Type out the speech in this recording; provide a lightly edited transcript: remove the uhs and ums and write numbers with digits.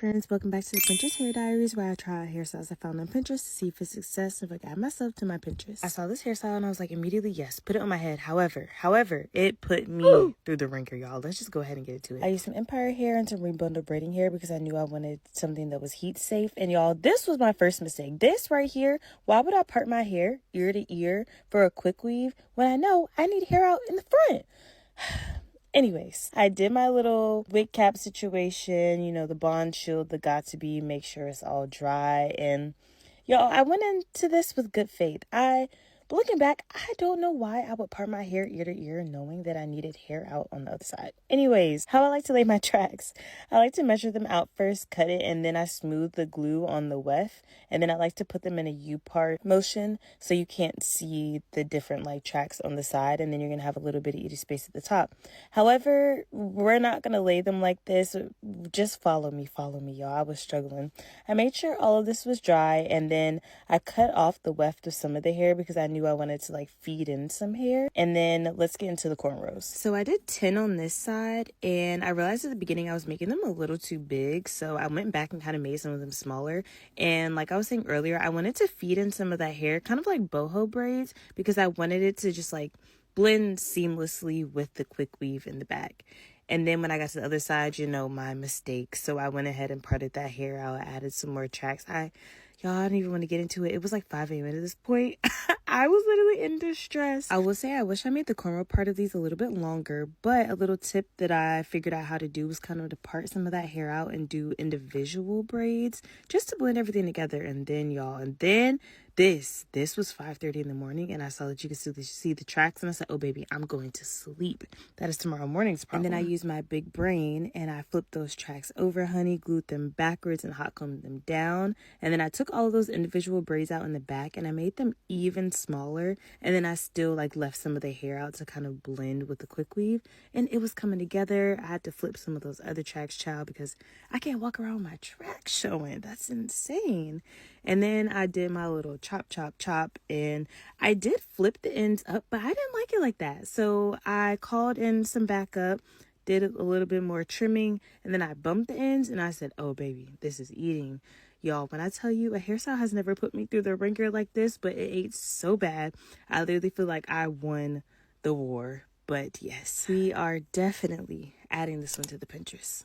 friends, welcome back to the Pinterest Hair Diaries, where I try out hairstyles I found on Pinterest to see if it's success and if I guide myself to my Pinterest. I saw this hairstyle and I was like, immediately, yes, put it on my head. However, it put me through the ringer, y'all. Let's just go ahead and get into it. I used some Empire hair and some rebundle braiding hair because I knew I wanted something that was heat safe. And y'all, this was my first mistake. This right here, why would I part my hair ear to ear for a quick weave when I know I need hair out in the front? Anyways, I did my little wig cap situation, the bond shield, the got to be, make sure it's all dry. And y'all, I went into this with good faith. But looking back, I don't know why I would part my hair ear to ear knowing that I needed hair out on the other side. Anyways, how I like to lay my tracks. I like to measure them out first, cut it, and then I smooth the glue on the weft. And then I like to put them in a U-part motion so you can't see the different tracks on the side, and then you're going to have a little bit of eating space at the top. However, we're not going to lay them like this. Just follow me, y'all. I was struggling. I made sure all of this was dry, and then I cut off the weft of some of the hair because I knew I wanted to feed in some hair. And then let's get into the cornrows. So I did 10 on this side, and I realized at the beginning I was making them a little too big, so I went back and kind of made some of them smaller. And like I was saying earlier, I wanted to feed in some of that hair, kind of like boho braids, because I wanted it to just blend seamlessly with the quick weave in the back. And then when I got to the other side, my mistake. So I went ahead and parted that hair out. I added some more tracks. Y'all, I don't even want to get into it. It was 5 a.m. at this point. I was literally in distress. I will say I wish I made the cornrow part of these a little bit longer, but a little tip that I figured out how to do was kind of to part some of that hair out and do individual braids just to blend everything together. And then, y'all, this was 5:30 in the morning, and I saw that you could see the tracks, and I said, oh baby, I'm going to sleep. That is tomorrow morning's problem. And then I used my big brain and I flipped those tracks over, honey, glued them backwards and hot combed them down. And then I took all of those individual braids out in the back and I made them even smaller, and then I still left some of the hair out to kind of blend with the quick weave, and it was coming together. I had to flip some of those other tracks, child, because I can't walk around with my tracks showing. That's insane. And then I did my little chop, and I did flip the ends up, but I didn't like it like that. So I called in some backup, did a little bit more trimming, and then I bumped the ends, and I said, oh baby, this is eating. Y'all, when I tell you, a hairstyle has never put me through the ringer like this, but it ate so bad. I literally feel like I won the war. But yes, we are definitely adding this one to the Pinterest.